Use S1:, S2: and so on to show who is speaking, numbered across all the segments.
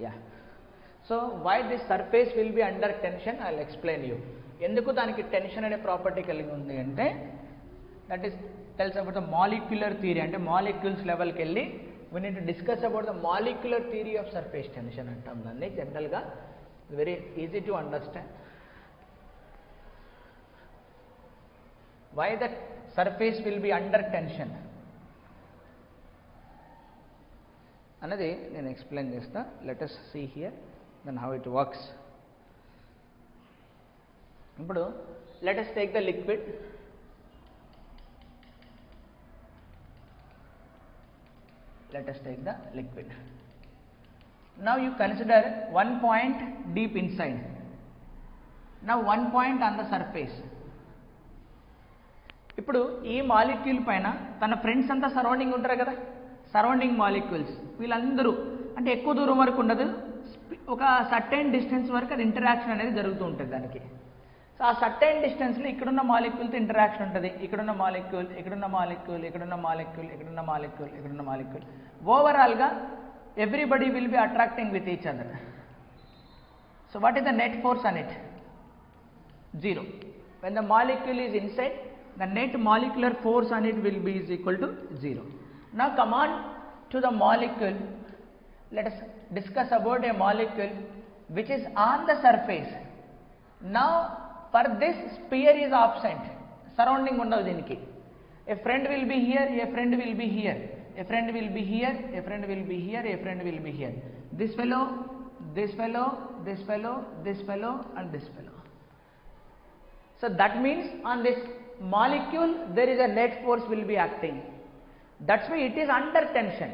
S1: Yeah. So why this surface will be under tension, I'll explain you. ఎందుకు దానికి tension అనే property కలిగి ఉంది అంటే that is tells about the molecular theory. అంటే మాలిక్యూల్స్ లెవెల్కి వెళ్ళి we need to discuss about the molecular theory of surface tension అంటాం దాన్ని. జనరల్గా very easy to understand. Why that surface will be under tension అన్నది నేను ఎక్స్ప్లెయిన్ చేస్తా. Let us see here then how it works. ఇప్పుడు let us take the liquid. Let us take the liquid. Now you consider one point deep inside. Now one point on the surface. ఇప్పుడు ఈ molecule పైన తన friends అంతా surrounding ఉంటారు కదా, surrounding molecules వీళ్ళందరూ అంటే ఎక్కువ దూరం వరకు ఉండదు, ఒక సర్టెన్ డిస్టెన్స్ వరకు అది ఇంటరాక్షన్ అనేది జరుగుతూ ఉంటుంది దానికి. సో ఆ సర్టెన్ డిస్టెన్స్లో ఇక్కడున్న మాలిక్యూల్తో ఇంటరాక్షన్ ఉంటుంది. ఇక్కడున్న మాలిక్యూల్, ఇక్కడున్న మాలిక్యూల్, ఇక్కడున్న మాలిక్యూల్, ఇక్కడున్న మాలిక్యూల్, ఇక్కడున్న మాలిక్యూల్. ఓవరాల్గా everybody will be attracting with each other. So what is the net force on it? Zero. When the molecule is inside, the net molecular force on it will be is equal to 0. Now come on to the molecule. Let us discuss about a molecule which is on the surface. Now for this sphere is absent, surrounding undavu diniki. A friend will be here, a friend will be here, a friend will be here, a friend will be here, a friend will be here. This fellow, this fellow, this fellow, this fellow and this fellow. So that means on this molecule there is a net force will be acting. That's why it is under tension.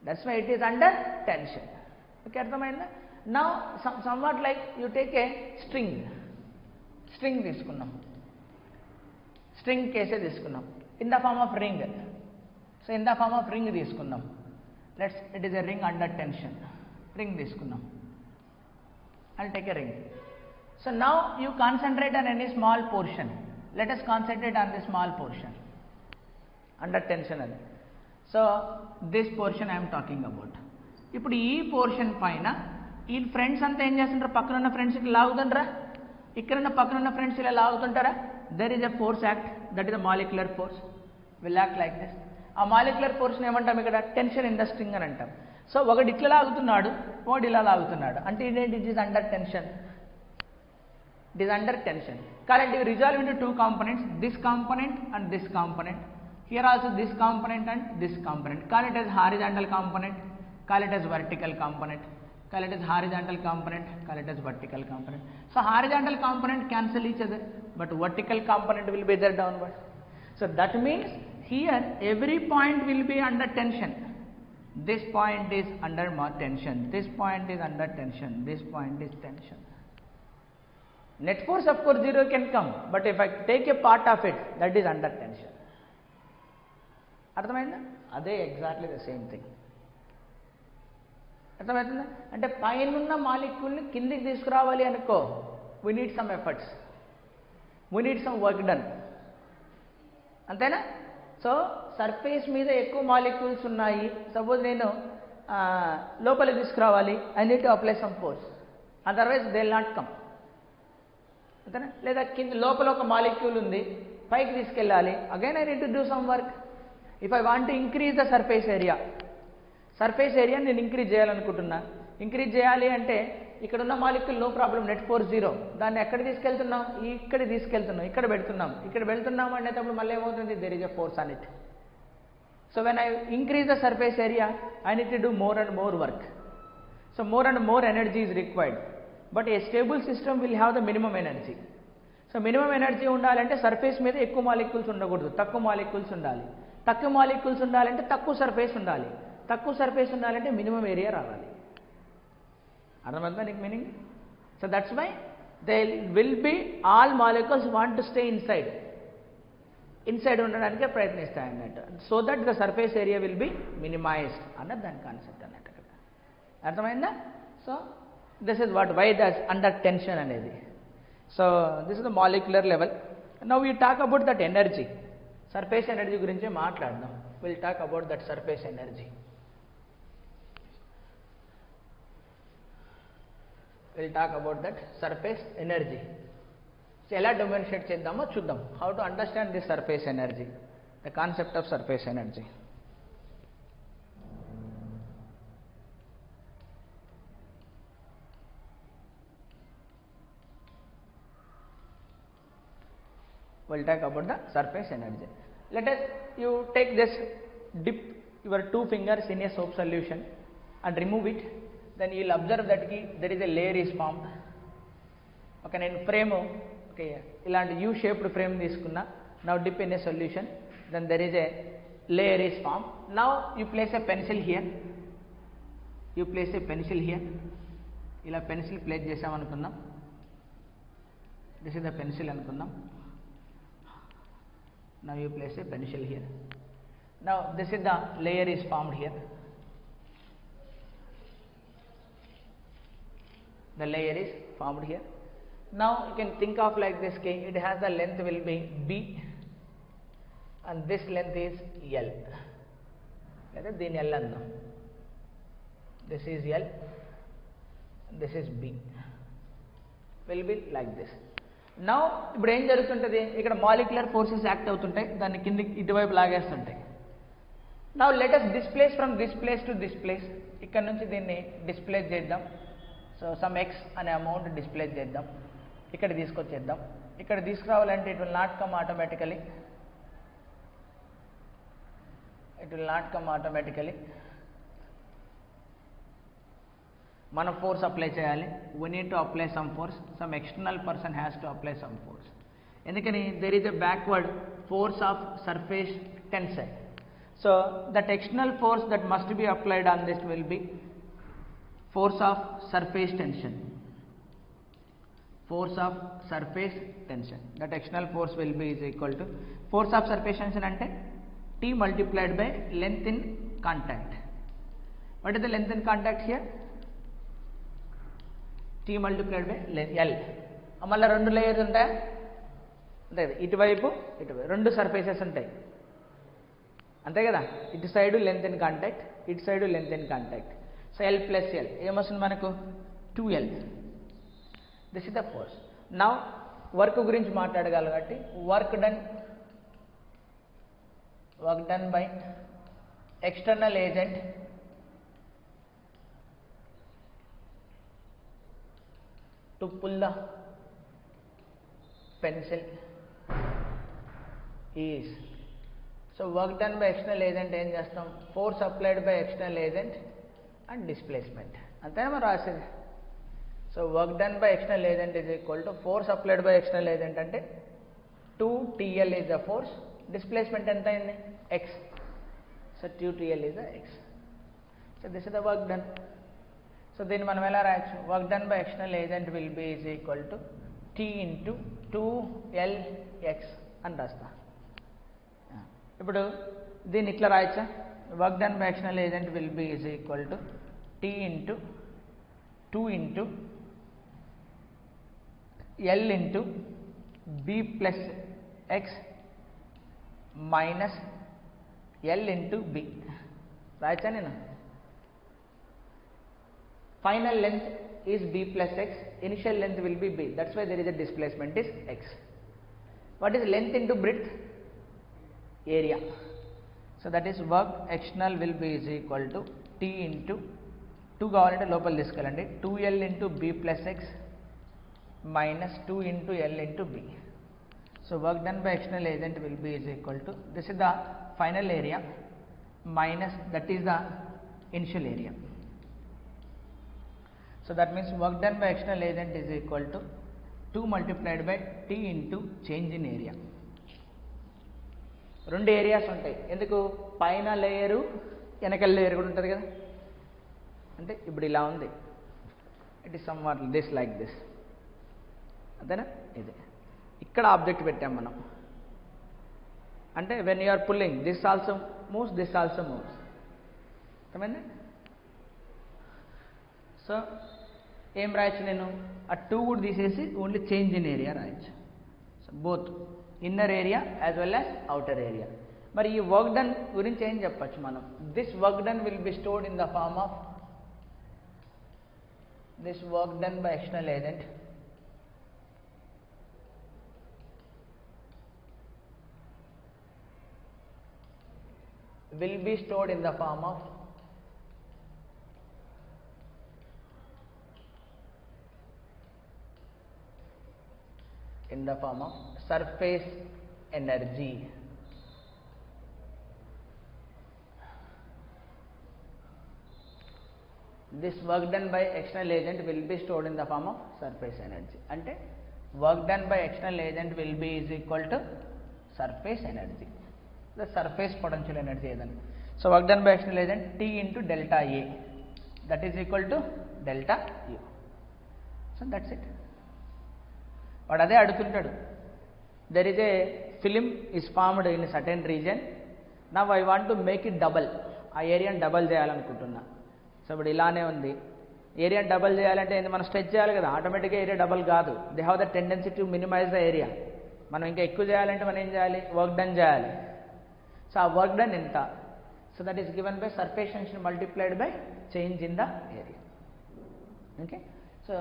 S1: That's why it is under tension. Okay, arthamainda? Now somewhat like you take a string తీసుకున్నాం, string కేసే తీసుకున్నాం in the form of ring. So in the form of ring తీసుకున్నాం. It is a ring under tension. Ring తీసుకున్నాం. I'll take a ring. So now you concentrate on any small portion. Let us concentrate on the small portion under tension. So this portion I am talking about. ఇప్పుడు ఈ portion పైన ఈ friends అంతా ఏం చేస్తుంటారు, పక్కన ఉన్న ఫ్రెండ్స్ ఇట్లా లాగుతుంటారా, ఇక్కడున్న పక్కన ఉన్న ఫ్రెండ్స్ ఇలా లాగుతుంటారా? There is a force act, that is the molecular force will act like this. ఆ మాలిక్యులర్ ఫోర్స్ని ఏమంటాం ఇక్కడ? టెన్షన్ ఇన్ ద స్ట్రింగ్ అని అంటాం. సో ఒకటి ఇట్లా లాగుతున్నాడు, ఒకటి ఇలా లాగుతున్నాడు, అంటే ఇదేంటి? It is under tension. It is under tension. Current you resolve into two components, this component and this component. Here also this component and this component. Call it as horizontal component, call it as vertical component, call it as horizontal component, call it as vertical component. So horizontal component cancel each other, but vertical component will be there downward. So that means here every point will be under tension. This point is under tension, this point is under tension, this point is tension. Net force of course 0 can come, but if I take a part of it, that is under tension. అర్థమైందా? అదే exactly the same thing. అర్థమవుతుందా? అంటే పైనున్న మాలిక్యూల్ని కిందికి తీసుకురావాలి అనుకో, we need some efforts, we need some work done. అంతేనా? So surface మీద ఎక్కువ మాలిక్యూల్స్ ఉన్నాయి, సపోజ్ నేను లోపలికి తీసుకురావాలి, I need to apply some force, otherwise they will not come. అంతేనా? లేదా కింద లోపల ఒక మాలిక్యూల్ ఉంది, పైకి తీసుకెళ్ళాలి, again I need to do some work. If I want to increase the surface area, surface ఏరియాని నేను ఇంక్రీజ్ చేయాలనుకుంటున్నా, ఇంక్రీజ్ చేయాలి అంటే ఇక్కడ ఉన్న molecule no problem, net force 0, దాన్ని ఎక్కడ తీసుకెళ్తున్నాం? ఇక్కడ తీసుకెళ్తున్నాం, ఇక్కడ పెడుతున్నాం అనేటప్పుడు మళ్ళీ ఏమవుతుంది? There is a force on it. So when I increase the surface area, I need to do more and more work. So more and more energy is required. But A stable system will have the minimum energy. So minimum energy ఉండాలంటే surface మీద ఎక్కువ molecules ఉండకూడదు, తక్కువ molecules ఉండాలి. తక్కువ molecules ఉండాలంటే తక్కువ surface ఉండాలి. తక్కువ సర్ఫేస్ ఉండాలంటే మినిమం ఏరియా రావాలి. అర్థమవుతుందా నీకు meaning? So that's why they will be all molecules want to stay inside ఉండడానికే ప్రయత్నిస్తాయి అన్నట్టు. So that the surface area will be minimized అన్నది దాని కాన్సెప్ట్ అన్నట్టు అక్కడ. అర్థమైందా? So this is what why that's under tension అనేది. So this is the molecular level. Now we talk about that energy, surface energy గురించి మాట్లాడదాం. We'll talk about that surface energy. Will talk about that surface energy. So ఎలా demonstrate చేద్దామో చూద్దాం. How to understand this surface energy, the concept of surface energy. We'll talk about the surface energy. Let us, you take this, dip your 2 fingers in a soap solution and remove it. Then you will observe that there is a layer is formed. Okay, నేను frame, okay, ఇలాంటి U shaped frame తీసుకున్నా. Now dip in a solution, then there is a layer is formed. Now you place a pencil here. You place a pencil here. ఇలా pencil place చేసాం అనుకుందాం. This is the pencil అనుకుందాం. Now you place a pencil here. Now this is the layer is formed here. The layer is formed here. Now you can think of like this, okay, it has the length will be B and this length is L. Let దీని L అందాం. This is L, this is B, will be like this. Now ఇప్పుడు ఏం జరుగుతుంటుంది, ఇక్కడ molecular forces act అవుతుంటాయి, దాన్ని కిందికి ఇటువైపు లాగేస్తుంటాయి. Now let us displace from this place to this place. ఇక్కడ నుంచి దీన్ని డిస్ప్లేస్ చేద్దాం. సో సమ్ ఎక్స్ అనే అమౌంట్ డిస్ప్లేస్ చేద్దాం, ఇక్కడ తీసుకొచ్చేద్దాం. ఇక్కడ తీసుకురావాలంటే it will not come automatically, it will not come automatically. మనం ఫోర్స్ అప్లై చేయాలి. We need to apply some force, some external person has to apply some force. ఎందుకని there is a backward force of surface tensile. So that external force that must be applied on this will be force of surface tension. Force of surface tension, that external force will be is equal to force of surface tension ante T multiplied by length in contact. What is the length in contact here? T multiplied by L. మళ్ళీ 2 layers ఉంటాయా? అంతే కదా, ఇటువైపు ఇటువైపు 2 surfaces ఉంటాయి, అంతే కదా. ఇటు సైడ్ లెంత్ ఇన్ కాంటాక్ట్, ఇటు side length in contact. So L plus L ఏమొస్తుంది మనకు? 2L. This is the force. Now work గురించి మాట్లాడగల కాబట్టి work done by external agent to pull the pencil is. So work done by external agent ఏం చేస్తాం? Force applied by external agent and displacement, అంతేనా మనం రాసేది. So work done by external agent is equal to force applied by external agent అంటే 2TL is the force, displacement ఎంత అయింది? X. So 2TL is the X. So this is the work done. So దీన్ని మనం ఎలా రాయొచ్చు? Work done by external agent will be is equal to T into 2LX అని రాస్తా. ఇప్పుడు దీన్ని ఇట్లా రాయొచ్చా? Work done by external agent will be is equal to T into 2 into L into B plus X minus L into B రాయచ్చా నేను? Final length is B plus X, initial length will be B, that's why there is a displacement is X. What is length into breadth? Area. So that is work external will be is equal to T into 2 కావాలంటే లోపల తీసుకెళ్ళండి, 2L into B plus X minus 2 into L into B. So work done by external agent will be is equal to this is the final area minus that is the initial area. So that means work done by external agent is equal to 2 multiplied by T into change in area. 2 areas ఉంటాయి, ఎందుకు? పైన layer వెనకల layer కూడా ఉంటుంది కదా. అంటే ఇప్పుడు ఇలా ఉంది, it is somewhat this like this, అంతేనా? ఇది ఇక్కడ ఆబ్జెక్ట్ పెట్టాం మనం, అంటే when you are pulling this also moves, this also moves, అర్థమైంది? సో ఏం రాయొచ్చు నేను? ఆ 2 కూడా తీసేసి ఓన్లీ చేంజ్ ఇన్ ఏరియా రాయొచ్చు. So both inner area as well as outer area. మరి ఈ వర్క్ డన్ గురించి ఏం చెప్పచ్చు మనం? This work done will be stored in the form of this work done by external agent will be stored in the form of surface energy. This work done by external agent will be stored in the form of surface energy. అంటే work done by external agent will be is equal to surface energy, the surface potential energy ఏదని. So work done by external agent T into delta A, that is equal to delta U. So that's it. వాడు అదే అడుగుతుంటాడు. There is a film is formed in a certain region. Now I want to make it double. ఆ ఏరియాని double చేయాలనుకుంటున్నా. So ఇప్పుడు ఇలానే ఉంది. Area double చేయాలంటే మనం స్ట్రెచ్ చేయాలి కదా, ఆటోమేటిక్గా ఏరియా డబల్ కాదు. They have the tendency to minimize the area. మనం ఇంకా ఎక్కువ చేయాలంటే మనం ఏం చేయాలి, వర్క్ డన్ చేయాలి. సో ఆ వర్క్ డన్ ఎంత? So that is given by surface tension multiplied by change in the area. Okay, so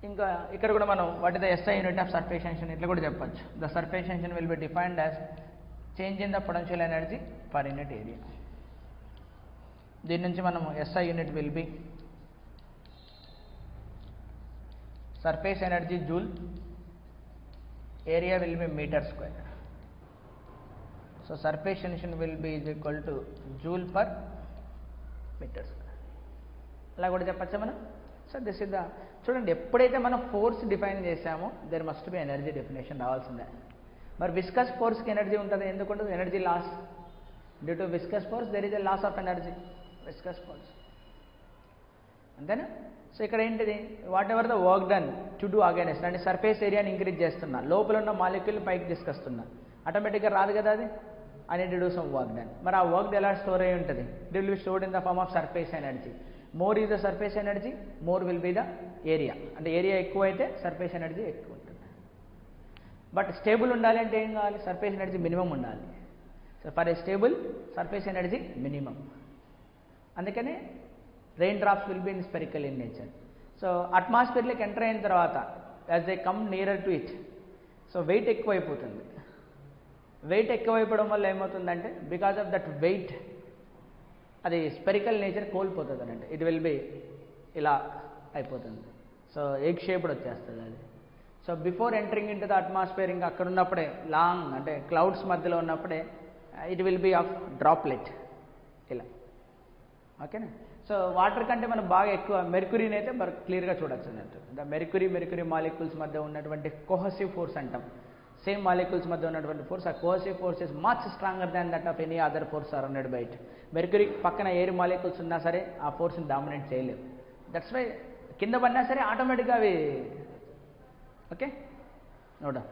S1: ఇంకా ఇక్కడ కూడా మనం what is the SI unit of surface tension ఇట్లా కూడా చెప్పచ్చు. The surface tension will be defined as change in the potential energy per unit area. దీని నుంచి మనం SI unit will be surface energy joule, area will be metre square. So surface tension will be is equal to joule per metre square. అలా కూడా చెప్పచ్చా మనం. So this is the, చూడండి ఎప్పుడైతే మనం force define చేసామో there must be energy definition రావాల్సిందే. మరి viscous ఫోర్స్కి ఎనర్జీ ఉంటుంది, ఎందుకు ఉంటుంది? Energy loss. Due to viscous force there is a loss of energy, viscous force, అంతేనా? సో ఇక్కడ ఏంటిది, whatever the work done to do against, అంటే సర్ఫేస్ ఏరియాని ఇంక్రీజ్ చేస్తున్నా, లోపల ఉన్న మాలిక్యూల్ పైకి తీసుకొస్తున్నా, ఆటోమేటిక్గా రాదు కదా అది. I need to do some work done. మరి ఆ వర్క్ ఎలా స్టోర్ అయి ఉంటుంది? It will be stored in the form of surface energy. More is the surface energy, more will be the area. అంటే ఏరియా ఎక్కువ అయితే సర్ఫేస్ ఎనర్జీ ఎక్కువ ఉంటుంది. బట్ స్టేబుల్ ఉండాలి అంటే ఏం కావాలి? సర్ఫేస్ ఎనర్జీ మినిమం ఉండాలి. So for a stable surface energy minimum. అందుకనే rain drops will be in spherical in nature. So అట్మాస్ఫియర్లోకి ఎంటర్ అయిన తర్వాత as they come nearer to it, so weight ఎక్కువైపోతుంది. వెయిట్ ఎక్కువైపోవడం వల్ల ఏమవుతుందంటే బికాస్ ఆఫ్ దట్ వెయిట్ అది స్పెరికల్ నేచర్ కోల్పోతుంది అంటే ఇట్ విల్ బి ఇలా అయిపోతుంది. సో ఎగ్ షేప్డ్ వచ్చేస్తుంది అది. So before entering in to the atmosphere, ఇంకా అక్కడ ఉన్నప్పుడే లాంగ్ అంటే క్లౌడ్స్ మధ్యలో ఉన్నప్పుడే it will B of droplet ఇలా. ఓకేనా? సో వాటర్ కంటే మనం బాగా ఎక్కువ మెర్క్యూరీని అయితే క్లియర్గా చూడొచ్చు అన్నట్టు. ద మెర్క్యూరీ మాలిక్యూల్స్ మధ్య ఉన్నటువంటి కోహసివ్ ఫోర్స్ అంటాం. సేమ్ మాలిక్యూల్స్ మధ్య ఉన్నటువంటి ఫోర్స్, ఆ cohesive force is much stronger than that of any other force surrounded by it. Mercury పక్కన ఎయిర్ మాలిక్యూల్స్ ఉన్నా సరే ఆ ఫోర్స్ని డామినేట్ చేయలేవు. దట్స్ వై కింద పడినా సరే ఆటోమేటిక్గా అవి ఓకే నోడా